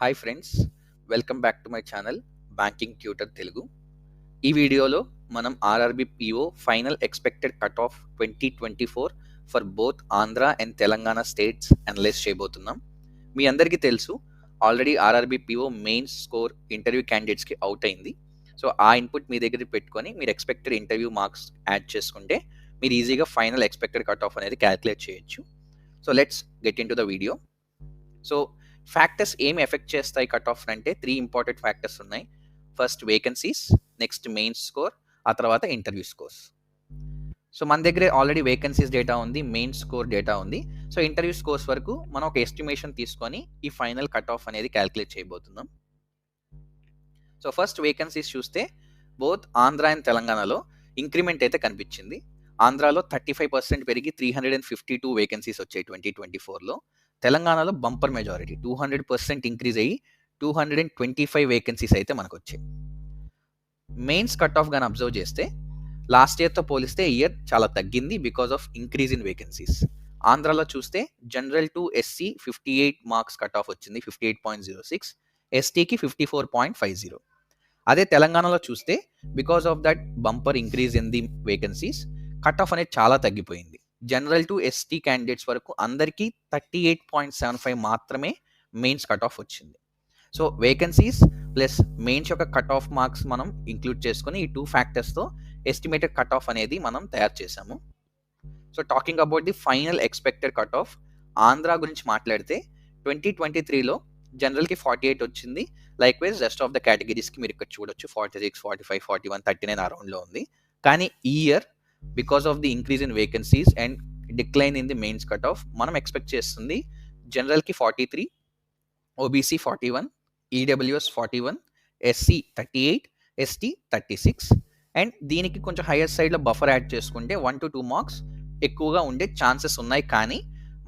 Hi friends, welcome back to my channel banking tutor Telugu. ఈ వీడియోలో మనం RRB PO final expected cut off 2024 for both Andhra and Telangana states analyse చేయబోతున్నాం. మీ అందరికీ తెలుసు, already RRB PO main score interview క్యాండిడేట్స్కి out అయింది. సో ఆ ఇన్పుట్ మీ దగ్గర పెట్టుకొని మీరు ఎక్స్పెక్టెడ్ ఇంటర్వ్యూ మార్క్స్ యాడ్ చేసుకుంటే మీరు ఈజీగా ఫైనల్ ఎక్స్పెక్టెడ్ కట్ ఆఫ్ అనేది క్యాలిక్యులేట్ చేయొచ్చు. So let's get in to the video. So factors ఏమి ఎఫెక్ట్ చేస్తాయి కట్ ఆఫ్ అంటే 3 ఇంపార్టెంట్ ఫ్యాక్టర్స్ ఉన్నాయి. First vacancies, next main score, ఆ తర్వాత ఇంటర్వ్యూ స్కోర్స్. సో మన దగ్గర ఆల్రెడీ వేకెన్సీస్ డేటా ఉంది, మెయిన్ స్కోర్ డేటా ఉంది. సో ఇంటర్వ్యూ స్కోర్స్ వరకు మనం ఒక ఎస్టిమేషన్ తీసుకొని ఈ ఫైనల్ కట్ ఆఫ్ అనేది క్యాలిక్యులేట్ చేయబోతున్నాం. సో ఫస్ట్ వేకెన్సీస్ చూస్తే బోత్ ఆంధ్ర అండ్ తెలంగాణలో ఇంక్రిమెంట్ అయితే కనిపించింది. ఆంధ్రాలో 35% పెరిగి 352 వేకెన్సీస్ వచ్చాయి 2024లో. తెలంగాణలో బంపర్ మెజారిటీ 200% ఇంక్రీజ్ అయ్యి 225 వేకెన్సీస్ అయితే మనకు వచ్చాయి. మెయిన్స్ కట్ ఆఫ్ గాని అబ్జర్వ్ చేస్తే లాస్ట్ ఇయర్తో పోలిస్తే ఇయర్ చాలా తగ్గింది because of increase in vacancies. ఆంధ్రాలో చూస్తే general to SC 58 marks cut off వచ్చింది, 58.06, ఎస్టీకి 54.50. అదే తెలంగాణలో చూస్తే because of that bumper increase in the vacancies cut off అనేది చాలా తగ్గిపోయింది. జనరల్ టు ఎస్టీ క్యాండిడేట్స్ వరకు అందరికీ 38.75 మాత్రమే మెయిన్స్ కట్ ఆఫ్ వచ్చింది. సో వేకెన్సీస్ ప్లస్ మెయిన్స్ యొక్క కట్ ఆఫ్ మార్క్స్ మనం ఇంక్లూడ్ చేసుకుని ఈ 2 ఫ్యాక్టర్స్తో ఎస్టిమేటెడ్ కట్ ఆఫ్ అనేది మనం తయారు చేసాము. So talking about the final expected cut off, Andhra గురించి మాట్లాడితే 2023లో జనరల్కి 48 వచ్చింది. Likewise rest of the కేటగిరీస్కి మీరు ఇక్కడ చూడొచ్చు 46, 45, 41, 39 ఆ రౌండ్లో ఉంది. కానీ ఈ year because of the increase in vacancies and decline in the mains cut off మనం ఎక్స్పెక్ట్ చేస్తుంది జనరల్కి 43, OBC 41, EWS 41, SC 38, ST 36 and దీనికి కొంచెం హైయర్ సైడ్లో బఫర్ యాడ్ చేసుకుంటే 1 to 2 మార్క్స్ ఎక్కువగా ఉండే ఛాన్సెస్ ఉన్నాయి. కానీ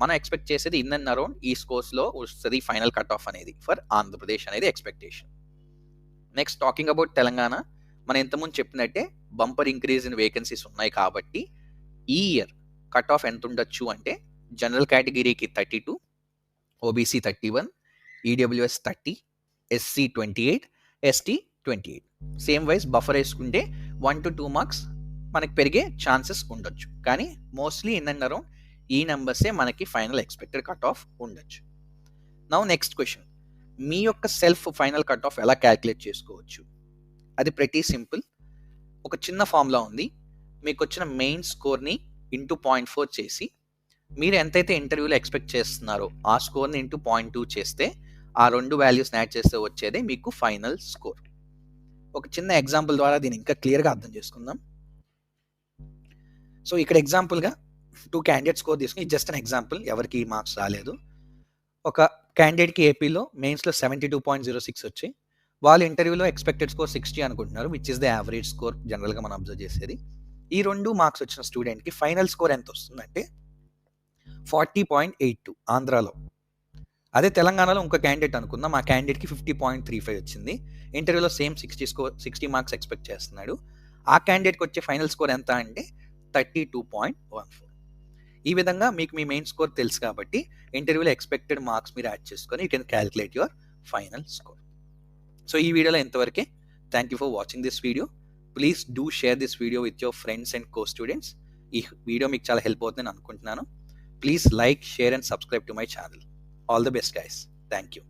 మనం ఎక్స్పెక్ట్ చేసేది ఇన్ అండ్ అరౌండ్ ఈ స్కోర్స్లో వస్తుంది ఫైనల్ కట్ ఆఫ్ అనేది ఫర్ ఆంధ్రప్రదేశ్ అనేది expectation. Next talking about Telangana, మనం ఇంతకుముందు చెప్పినట్టే బంపర్ ఇంక్రీజ్ ఇన్ వేకెన్సీస్ ఉన్నాయి కాబట్టి ఈ ఇయర్ కట్ ఆఫ్ ఎంత ఉండొచ్చు అంటే జనరల్ కేటగిరీకి 32, OBC 31, EWS 30, SC 28, ST 28. Same wise buffer వేసుకుంటే 1 to 2 మార్క్స్ మనకి పెరిగే ఛాన్సెస్ ఉండొచ్చు. కానీ మోస్ట్లీ ఇన్ అండ్ అరౌండ్ ఈ నెంబర్సే మనకి ఫైనల్ ఎక్స్పెక్టెడ్ కట్ ఆఫ్ ఉండొచ్చు. నౌ నెక్స్ట్ క్వశ్చన్, మీ యొక్క సెల్ఫ్ ఫైనల్ కట్ ఆఫ్ ఎలా క్యాల్కులేట్ చేసుకోవచ్చు? అది ప్రతి సింపుల్. ఒక చిన్న ఫార్ములా ఉంది. మీకు వచ్చిన మెయిన్ స్కోర్ని ఇంటూ 0.4 చేసి మీరు ఎంతైతే ఇంటర్వ్యూలో ఎక్స్పెక్ట్ చేస్తున్నారో ఆ స్కోర్ని ఇంటూ 0.2 చేస్తే ఆ 2 వాల్యూస్ని యాడ్ చేస్తే వచ్చేదే మీకు ఫైనల్ స్కోర్. ఒక చిన్న ఎగ్జాంపుల్ ద్వారా దీన్ని ఇంకా క్లియర్గా అర్థం చేసుకుందాం. సో ఇక్కడ ఎగ్జాంపుల్గా 2 క్యాండిడేట్ స్కోర్ తీసుకుని జస్ట్ అన్ ఎగ్జాంపుల్, ఎవరికి మార్క్స్ రాలేదు. ఒక క్యాండిడేట్కి ఏపీలో మెయిన్స్లో 72.06 వచ్చి వాళ్ళు ఇంటర్వ్యూలో ఎక్స్పెక్టెడ్ స్కోర్ 60 అనుకుంటున్నారు, which is the average score జనరల్గా మనం అబ్జర్వ్ చేసేది. ఈ 2 మార్క్స్ వచ్చిన స్టూడెంట్కి ఫైనల్ స్కోర్ ఎంత వస్తుందంటే 40.82 ఆంధ్రాలో. అదే తెలంగాణలో ఇంకో క్యాండిడేట్ అనుకుందాం, ఆ క్యాండిడేట్కి 50.35 వచ్చింది. ఇంటర్వ్యూలో సేమ్ 60 మార్క్స్ ఎక్స్పెక్ట్ చేస్తున్నాడు. ఆ క్యాండిడేట్కి వచ్చే ఫైనల్ స్కోర్ ఎంత అంటే 32.14. ఈ విధంగా మీకు మీ మెయిన్ స్కోర్ తెలుసు కాబట్టి ఇంటర్వ్యూలో ఎక్స్పెక్టెడ్ మార్క్స్ మీరు యాడ్ చేసుకొని you can calculate your final score. So ఈ వీడియోలో ఎంతవరకే. Thank you for watching this video. Please do share this video with your friends and co students. ఈ వీడియో మీకు చాలా హెల్ప్ అవుతుందని అనుకుంటున్నాను. Please like, share and subscribe to my channel. All the best guys. Thank you.